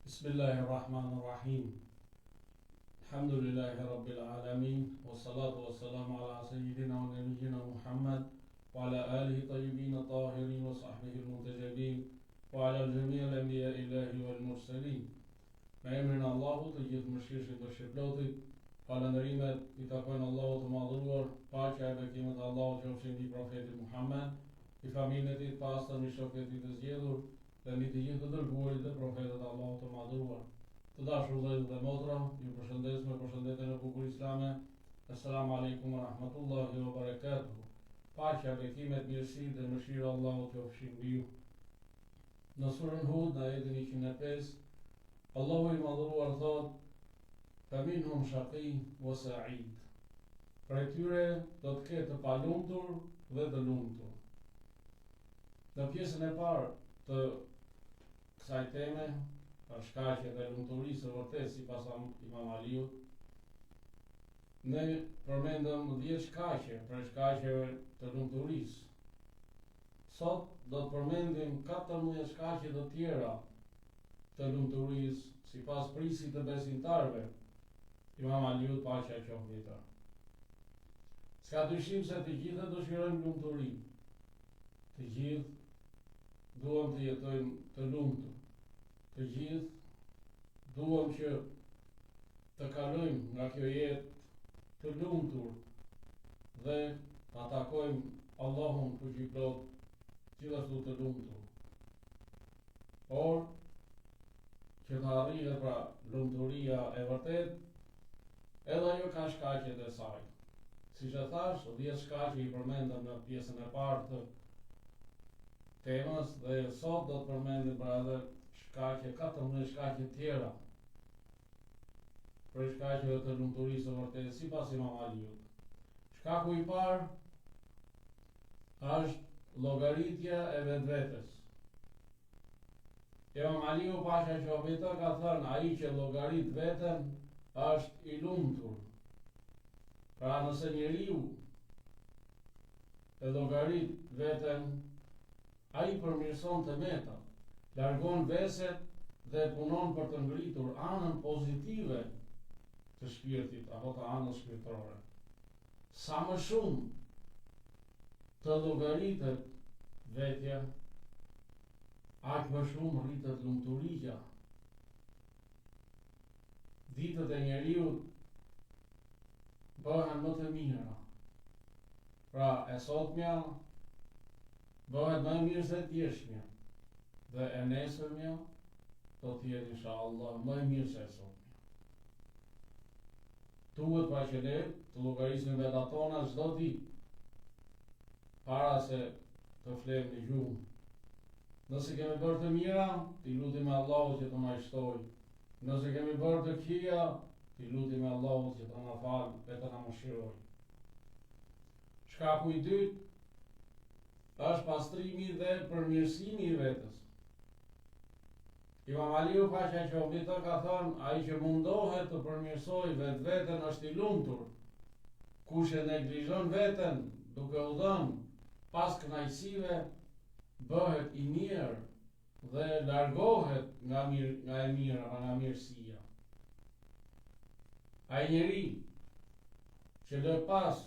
Bismillahirrahmanirrahim. Alhamdulillahi Rabbil Alamin. Wassalatu wassalamu ala sayyidina wa nabiyyina Muhammad wa ala alihi tayyibin tahirin wa sahbihi al-muntajabin wa ala al-jami' al-anbiya illahi wal mursalin. Me emrin e Allahut, të gjithë mëshirshëm të shpëlotit, falënderimet i takojnë Allahut të madhëruar, paqja e bekimet e Allahut qofshin mbi profetin Muhammed, i familjen e tij të pastër, mbi shokët e tij të zgjedhur, dhe mbi të gjithë të dërguarit dhe profetët e Allahut të madhëruar. Të dashur vëllezër dhe motra, ju përshëndes me përshëndetjen e bukur islame. Assalamu alaikum wa rahmatullahi wa barakatuh. Paqja, bekimet, mirësitë dhe mëshira e Allahut qofshin mbi ju. Në surën Hud, në ajetin 105, Allahu i madhëruar thot: "Faminhum shaqi wa sa'id." Prej tyre do të ketë të palumtur dhe të lumtur. Në pjesën e parë të kësaj teme, për shkaqjet e lumturisë së vërtet sipas Imam Aliut, ne përmendëm 10 shkaqe për shkaqjeve të lumturisë. Sot do të përmendim 14 shkaqe të tjera të lumturisë sipas prisit të besimtarëve. Imam Aliut paqja qoftë mbi ta. S'ka dyshim se të gjithë dëshirojmë lumturi. Të gjithë duam të jetojmë të lumtur. Të gjithë duam që të kalojmë nga kjo jetë të lumtur dhe ta takojmë Allahun fuqiplot gjithashtu të lumtur. Por që të arrihet pra lumturia e vërtet, edhe ajo ka shkaqjet e saj. Siç e thash, 10 shkaqe i përmendëm në pjesën e parë të temës dhe sot do të përmendim pra edhe 14 shkaqe tjera për shkaqeve të lumturisë së vërtetë sipas Imam Aliut. Shkaku i parë është llogaritja e vetvetes. Imam Aliu paqja qoftë mbi ta ka thënë: ai që llogarit veten është i lumtur. Pra nëse njeriu e llogarit veten, ai përmirëson të metat, largon veset dhe punon për të ngritur anën pozitive të shpirtit apo të anës shpirtërore. Sa më shumë të llogaritet vetja, aq më shumë rritet lumturia. Ditët e njeriut bëhen më të mira. Pra e sotmja bëhet më e mirë se djeshmja, dhe e nesërmja do të jetë inshallah më e mirë se e sotmja. Duhet pa që ne të llogarisnim vetat tona çdo ditë para se të flejmë në gjumë. Nëse kemi bërë të mira, t'i lutim me Allahut që të na shtojë. Nëse kemi bërë të këqija, t'i lutim me Allahut që të na falë dhe të na mëshirojë. Shkaku i dytë është pastrimi dhe përmirësimi i vetës. Imam Aliu paqja qoftë mbi ta ka thënë: ai që mundohet të përmirësojë vetveten është i lumtur. Kush e neglizhon veten duke u dhënë pas kënaqësive, bëhet i mirë dhe largohet nga e mira, nga mirësia. Ai njeri që lë pas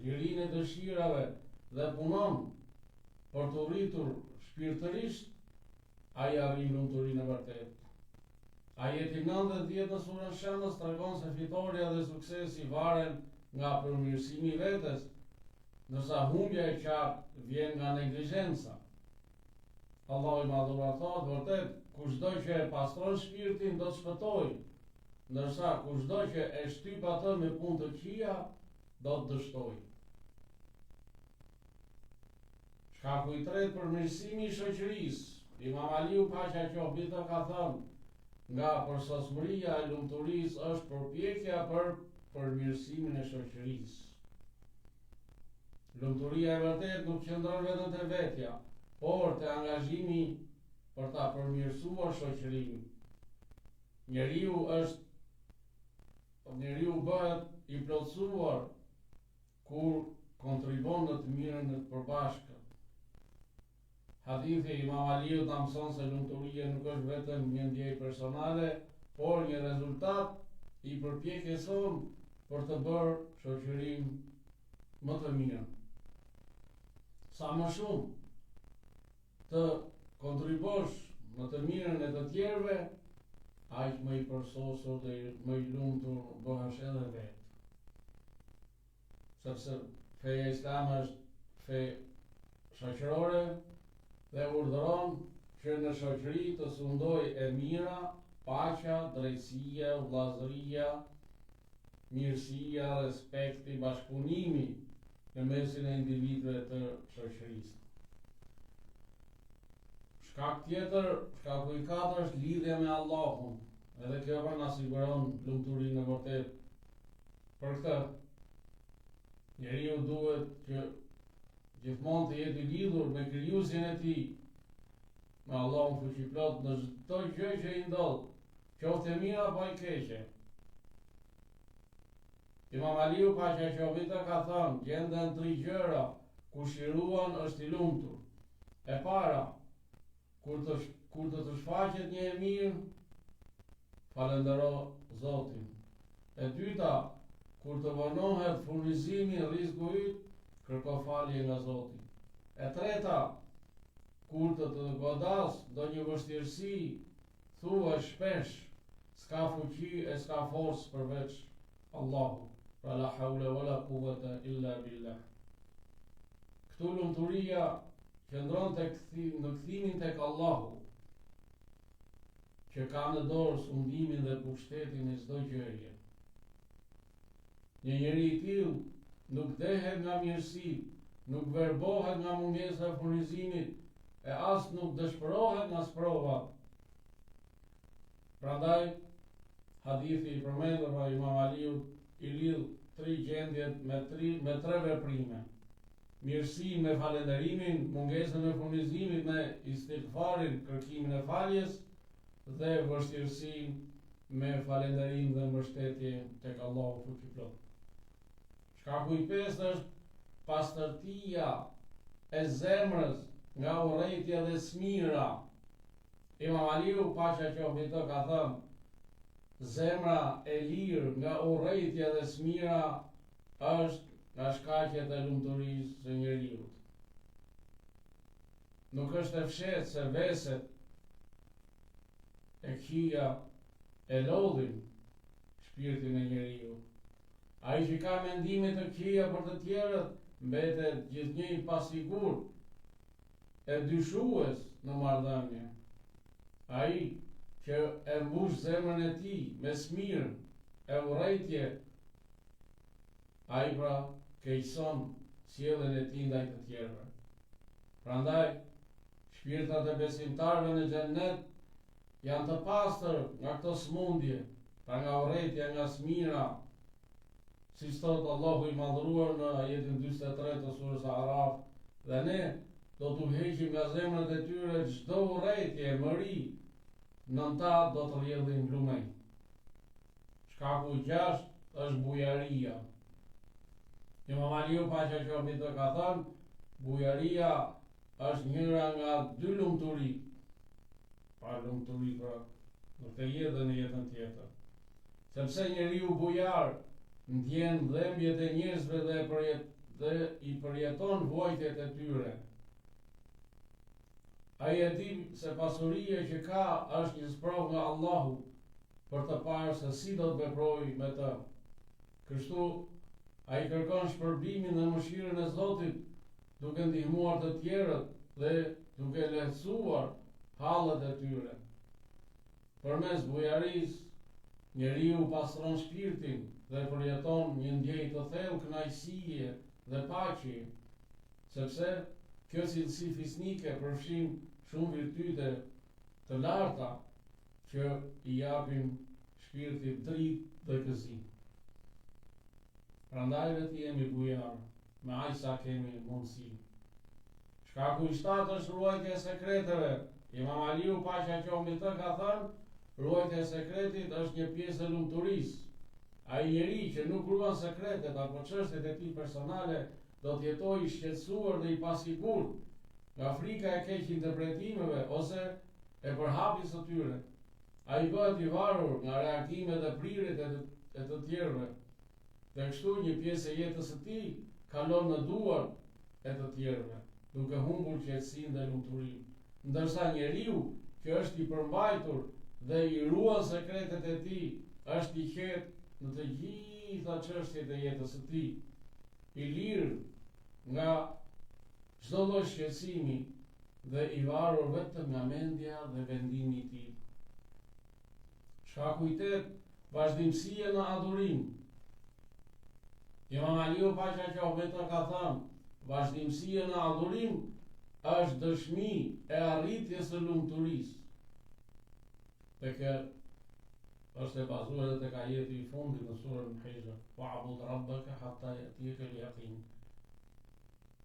lirinë e dëshirave dhe punon për të rritur shpirtërisht, ai arrin lumturinë e vërtetë. Ajeti 90 në surën Shemës tregon se fitoria dhe suksesi varen nga përmirësimi i vetes, ndërsa humbja e qartë vjen nga neglizhenca. Allahu i madhuar thotë vërtet, kushdo që e pastron shpirtin do të shpëtojë, ndërsa kushdo që e shtyp atë me punë të këqija do të dështojë. Shkaku i tretë, përmirësimi i shoqërisë. Imam Aliu paqja qoftë mbi ta ka thënë: nga përsosmëria e lumturisë është përpjekja për përmirësimin e shoqërisë. Lumturia e vërtet nuk qëndron vetëm te vetja, por te angazhimi për ta përmirësuar shoqërinë. Njeriu bëhet i plotësuar kur kontribon në të mirën e të përbashkët. hadithi Imam Aliut na mëson se lumturia nuk është vetëm një ndjenjë personale, por një rezultat i përpjekjes sonë për të bërë shoqërinë më të mirë. Sa më shumë të kontribosh në të mirën e të tjerëve, aq më i përsosur dhe më i lumtur bëhesh edhe vetë. Sepse feja islame është fe shoqërore dhe urdhëron që në shoqëri të sundoj e mira, paqja, drejtësia, vllazëria, mirësia, respekti, bashkëpunimi në mesin e individëve të shoqërisë. Shkaku i katërt është lidhja me Allahun, edhe kjo na siguron lumturinë e vërtetë. Për këtë, njeriu duhet që gjithmonë të jetë i lidhur me krijuesin e tij, me Allahun fuqiplot në çdo gjë që i ndodh, qoftë e mira apo e keqe. Imam Aliu paqja qoftë ka thënë, gjenden 3 gjëra, kush i ruan është i lumtur. E para, kur do të shfaqet një e mirë, falendero Zotin. E dyta, kur të vonohet furnizimi, rrezku yt, kërko falje nga Zoti. E treta, kur të godas ndonjë vështirësi, thua shpesh, s'ka fuqi e s'ka forcë përveç Allahut. Pra la hawla wala quwwata illa billah. Këtu lumturia qëndron në kthimin tek Allahu, që ka në dorë sundimin dhe pushtetin e çdo gjëje. Një njeri i tillë nuk dehet nga mirësi, nuk verbohet nga mungesa e furnizimit, e as nuk dëshpërohet nga sprova. Prandaj, hadithi i përmendur nga Imam Aliu i lidh 3 gjendjet me 3 veprime. Mirësi me falenderimin, mungesën e furnizimit me istighfarin, kërkimin e faljes, dhe vështirësi me falenderim dhe mbështetje tek Allahu fuqiplot. Shkaku i pestë është pastërtia e zemrës nga urrëtia dhe smira. Imam Aliu paqja qoftë mbi të ka thënë, zemra e lirë nga urrëtia dhe smira është nga shkaqet e lumturisë së njeriu. Nuk është e fshehtë se veset e këqija e lodhin shpirtin e njeriu. Ai që ka mendime të këqija për të tjerët mbetet gjithnjë i pasigurt, e dyshues në marrëdhënie. Ai që e mbush zemrën e tij me smirë e urrëtie, ai pra keqson sjelljen e tij ndaj të tjerëve. Prandaj, shpirtat e besimtarëve në xhennet janë të pastër nga këto smundje, pra nga urrëtia, nga smira, siç thot Allahu i madhëruar në ajetin 43 të surës Araf, dhe ne do t'u heqim nga zemrat e tyre çdo urrëtie, mëri, nën ta do të rrjedhin lumej. Shkaku i 6 është bujaria. Imam Aliu paqja qoftë mbi të ka thënë, bujaria është njëra nga 2 lumturi. Pa lumturi pra në këtë jetë dhe në jetën tjetër. Sepse njeriu bujar ndjen dhembjet e njerëzve dhe i përjeton vojtjet e tyre. Ai e di se pasuria që ka është një sprovë nga Allahu për të parë se si do të veprojë me të. Kështu ai kërkon shpërblimin dhe mëshirën e Zotit, duke ndihmuar të tjerët dhe duke lehtësuar hallet e tyre. Përmes bujarisë, njeriu pastron shpirtin dhe përjeton një ndjenjë të thellë kënaqësie dhe paqe, sepse kjo cilësi fisnike përfshin shumë virtyte të larta që i japin shpirtit dritë dhe gëzim. Prandaj le të jemi bujar me aq sa kemi mundësi. Shkaku i 7 është ruajtja e sekreteve. Imam Aliu paqja qoftë mbi të ka thënë, ruajtja e sekretit është një pjesë e lumturisë. Ai njeri që nuk ruan sekretet apo çështjet e tij personale do të jetojë i shqetësuar dhe i pasigurt, nga frika e keq interpretimeve ose e përhapjes së tyre. Ai bëhet i varur nga reagimet dhe prirjet e të tjerëve. Dhe kështu një pjesë e jetës së tij kalon në duar e të tjerëve, duke humbur qetësinë dhe lumturinë. Ndërsa njeriu që është i përmbajtur dhe i ruan sekretet e tij, është i qetë në të gjitha çështjet e jetës së tij, i lirë nga çdo lloj shqetësimi dhe i varur vetëm nga mendja dhe vendimi i tij. Shkaku i tetë, vazhdimësia në adhurim. Imam Aliu Pasha Qofeta ka thënë, vazhdimësia në adhurim është dëshmi e arritjes së lumturisë. Dhe kjo është e bazuar edhe tek ajeti i fundit në surën Hijr, wa'bud rabbaka hatta ya'tiyaka al-yaqin.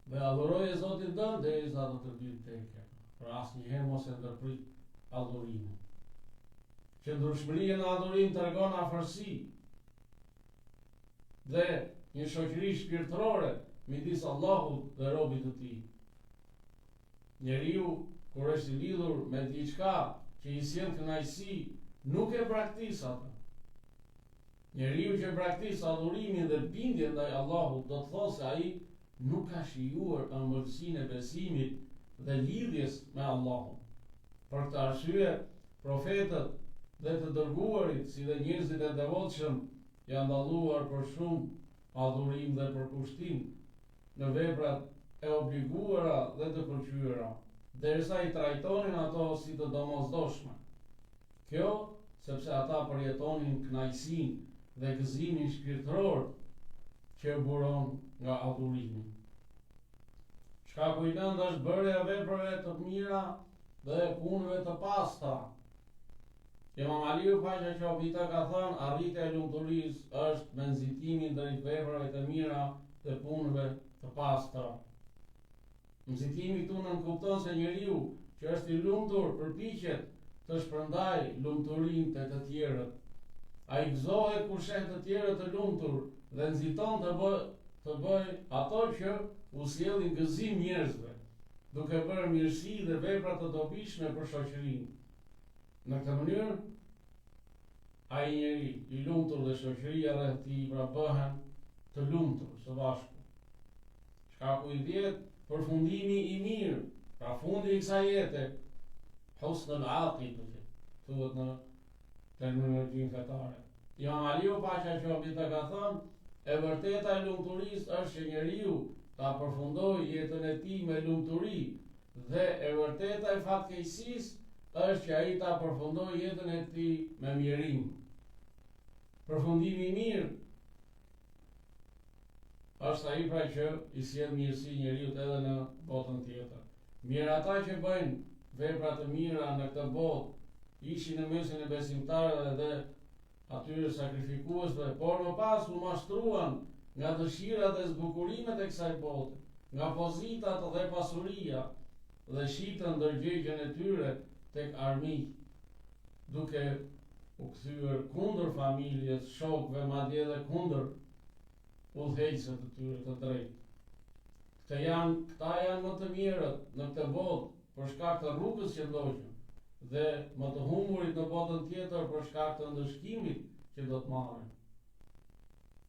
Dhe adhuroje Zotin tënd derisa të vijë tekja. Për asnjëherë mos e ndërprit adhurimin. Qëndrueshmëria në adhurim tregon afërsi dhe një shoqëri shpirtërore midis Allahut dhe robit të tij. Njeriu kur është i lidhur me diçka që i sjell kënaqësi, nuk e braktis atë. Njeriu që braktis adhurimin dhe bindjen ndaj Allahut, do të thotë se ai nuk ka shijuar ëmbëlsinë e besimit dhe lidhjes me Allahun. Për këtë arsye, profetët dhe të dërguarit, si dhe njerëzit e devotshëm, janë dalluar për shumë adhurim dhe përkushtim në veprat e obliguara dhe të pëlqyera, derisa i trajtonin ato si të domosdoshme. Kjo sepse ata përjetonin kënaqësinë dhe gëzimin shpirtëror që buron nga adhurimi. Shkaku i nëntë është bërja e veprave të mira dhe punëve të pastra. Imam Aliu Pasha Qofeta ka thënë, arritja e lumturisë është me nxitimin drejt veprave të mira dhe punëve të pastra. Nxitimi këtu nënkupton se njeriu që është i lumtur përpiqet të shpërndajë lumturinë te të tjerët. Ai gëzohet kur sheh të tjerët të lumtur dhe nxiton të bëj ato që u sjellin gëzim njerëzve, duke bërë mirësi dhe vepra të dobishme për shoqërinë. Në këtë mënyrë, ai njeri i lumtur dhe shoqëria rreth tij pra bëhen të lumtur së bashku. Shkaku i 10, përfundimi i mirë, pra fundi i kësaj jete, husnul aqibah, thuhet në terminologjinë fetare. Imam Aliu Pasha Qofeta ka thënë, e vërteta e lumturisë është që njeriu ta përfundojë jetën e tij me lumturi, dhe e vërteta e fatkeqësisë është që ai ta përfundojë jetën e tij me mjerim. Përfundimi i mirë është ai pra që i sjell mirësi njeriu edhe në botën tjetër. Mirë ata që bëjnë vepra të mira në këtë botë, ishin në mesin e besimtarëve dhe atyre sakrifikuesve, por më pas u mashtruan nga dëshirat dhe zbukurimet e kësaj bote, nga pozitat dhe pasuria, dhe shitën ndërgjegjen e tyre tek armiq, duke u kthyer kundër familjes, shokëve, madje edhe kundër udhëheqësve të tyre të drejtë. Këta janë më të mirët në këtë botë për shkak të rrugës që ndoqën, dhe më të humburit në botën tjetër për shkak të ndëshkimit që do të marrin.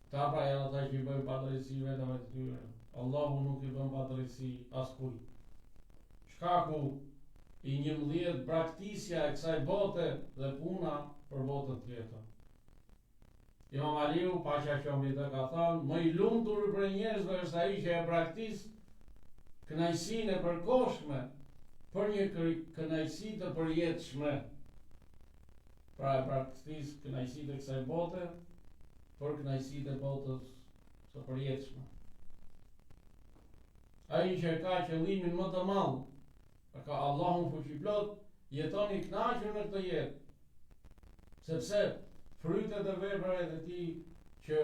Këta pra janë ata që i bëjnë padrejtësi vetëve të tyre. Allahu nuk i bën padrejtësi askujt. Shkaku i 11 braktisja e kësaj bote dhe puna për botën tjetër. Imam Aliu Pasha Qofeta ka thënë, më i lumtur për njerëzve është ai që e braktis kënaqësinë e përkohshme për një kënaqësi të përjetshme. Pra e braktis kënaqësitë e kësaj bote për kënaqësitë e botës së përjetshme. Ai që ka qëllimin më të madh, ka Allahun fuqiplot, jeton i kënaqur në këtë jetë, sepse frytet e veprave të tij që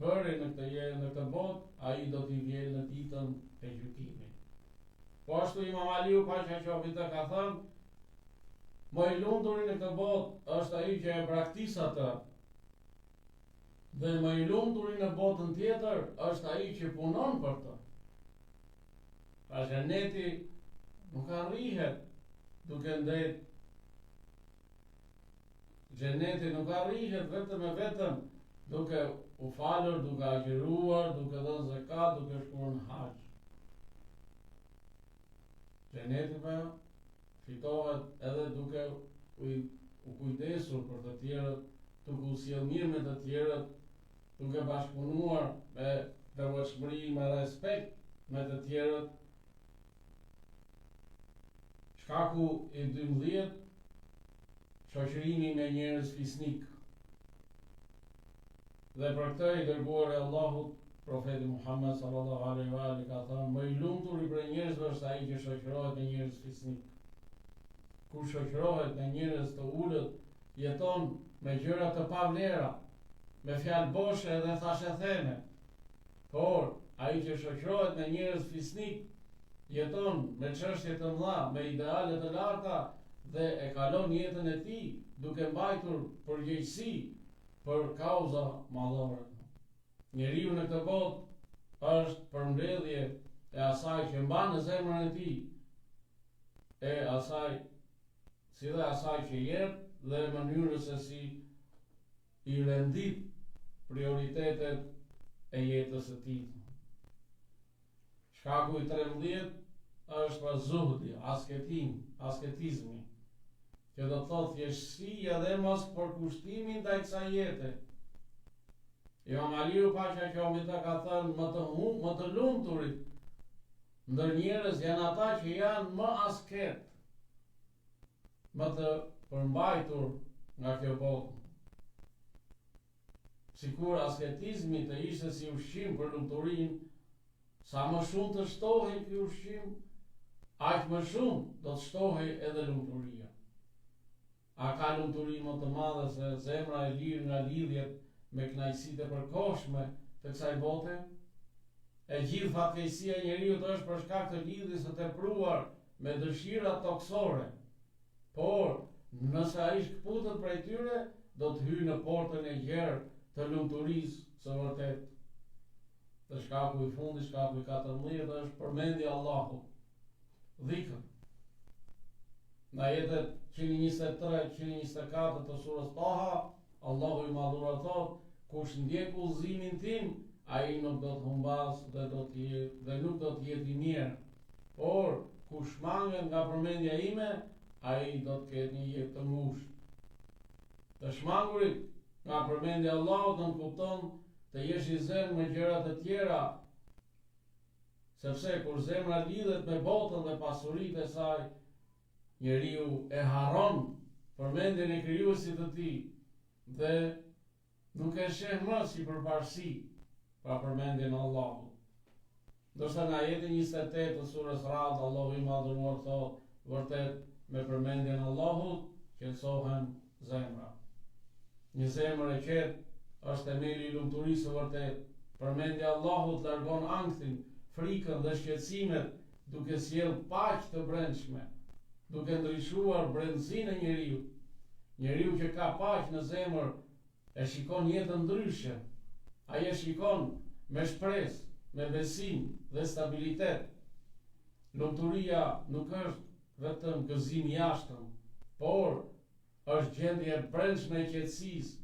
bëri në këtë jetë, në këtë botë, ai do t'i vjelë në ditën e gjykimit. Po ashtu Imam Aliu Pasha Qofeta ka thënë, më i lumturi në këtë botë është ai që e braktis atë, dhe më i lumturi në botën tjetër është ai që punon për të. Pra xheneti nuk arrihet duke ndet. Xheneti nuk arrihet vetëm e vetëm duke u falur, duke agjeruar, duke dhënë zakat, duke shkuar në haxh. Xheneti fitohet edhe duke u kujdesur për të tjerët, duke u sjellë mirë me të tjerët, duke bashkëpunuar me devotshmëri, me respekt me të tjerët. Shkaku i 12, shoqërimi me njerëz fisnik. Dhe për këtë i dërguari i Allahut, profeti Muhammed sallallahu alaihi wa alihi ka thënë, më i lumtur i prej njerëzve është ai që shoqërohet me njerëz fisnik. Kur shoqërohet me njerëz të ulët, jeton me gjëra të pavlera, me fjalë boshe dhe thashetheme. Por ai që shoqërohet me njerëz fisnik, jeton me çështje të mëdha, me ideale të larta dhe e kalon jetën e tij duke mbajtur përgjegjësi për kauza madhore. Njeriu në këtë botë është përmbledhje e asaj që mban në zemrën e tij, e asaj si dhe asaj që jep dhe mënyrës se si i rendit prioritetet e jetës së tij. Shkaku i 13 është për zuhdi, asketizmi, që do të thotë thjeshtësia dhe mos përkushtimin ndaj kësaj jete. Imam Aliu paqja qoftë ka thënë, më të lumturit ndër njerëz janë ata që janë më asket, më të përmbajtur nga kjo botë. Sikur asketizmi të ishte si ushqim për lumturinë, sa më shumë të shtohej ky ushqim, aq më shumë do të shtohej edhe lumturia. A ka lumturi më të madhe se zemra e lirë nga lidhjet me kënaqësitë e përkohshme të kësaj bote? E gjithë fatkeqësia e njeriut është për shkak të lidhjes së tepruar me dëshira toksore. Por nëse ai shkputet prej tyre, do të hyjë në portën e gjerë të lumturisë së vërtetë. Dhe shkaku i fundit, shkaku i 14 është përmendja e Allahut. Dhikr. Në ajetet 123-124 të surës Taha, Allahu i madhuar thot, kush ndjek udhëzimin tim, ai nuk do të humbas dhe nuk do të jetë i mirë. Por kush manget nga përmendja ime, ai do të ketë një jetë të ngushtë. Të shmangurit nga përmendja e Allahut nuk kupton të jesh i zen me gjëra të tjera, sepse kur zemra lidhet me botën dhe pasuritë e saj, njeriu e harron përmendjen e krijuesit të tij dhe nuk e sheh më si përparësi pa përmendjen e Allahut. Ndërsa në ajetin 28 të surës Ra'd, Allahu i madhëruar thot, vërtet me përmendjen e Allahut qetësohen zemra. Një zemër e qetë është themeli i lumturisë së vërtet. Përmendja e Allahut largon anktin, frikën dhe shqetësimet, duke sjellë paqë të brendshme, duke ndryshuar brendësinë e njeriu. Njeriu që ka paqë në zemër e shikon jetën ndryshe. Ai e shikon me shpresë, me besim dhe stabilitet. Lumturia nuk është vetëm gëzim i jashtëm, por është gjendje e brendshme e qetësisë,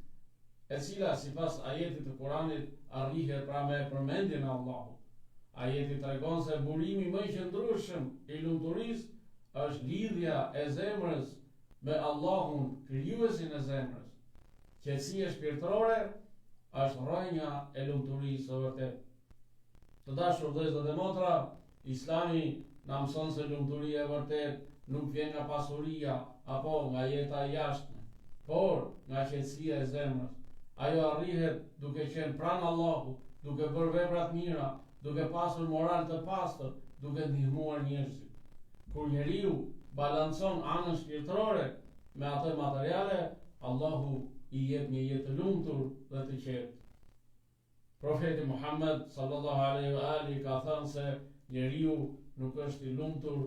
e cila sipas ajetit të Kuranit arrihet pra me përmendjen e Allahut. Ajeti tregon se burimi më i qëndrueshëm i lumturisë është lidhja e zemrës me Allahun, krijuesin e zemrës. Qetësia shpirtërore është rrënja e lumturisë së vërtetë. Të dashur vëllezër dhe motra, Islami na mëson se lumturia e vërtetë nuk vjen nga pasuria apo nga jeta e jashtme, por nga qetësia e zemrës. Ajo arrihet duke qenë pranë Allahut, duke bërë vepra të mira, duke pasur moral të pastër, duke ndihmuar njerëzit. Kur njeriu balancon anën shpirtërore me atë materiale, Allahu i jep një jetë të lumtur dhe të qetë. Profeti Muhammed sallallahu alaihi wa alihi ka thënë se njeriu nuk është i lumtur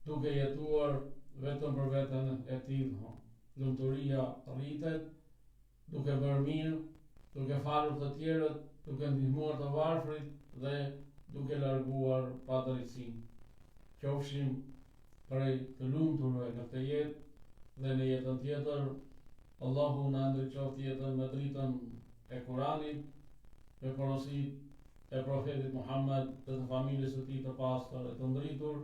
duke jetuar vetëm për veten e tij. Lumturia rritet duke bërë mirë, duke falur të tjerët, duke ndihmuar të varfrit dhe duke larguar padrejtësinë. qofshim prej të lumturve në këtë jetë dhe në jetën tjetër. Allahu na ndriçoft jetën me dritën e Kuranit, me porositë e profetit Muhammed dhe të familjes së tij të pastër e të ndritur.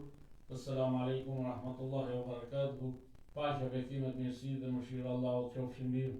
Assalamu alaikum wa rahmatullahi wa barakatuh. Paqja, bekimet, mirësi dhe mëshira e Allahut qofshin mbi ju.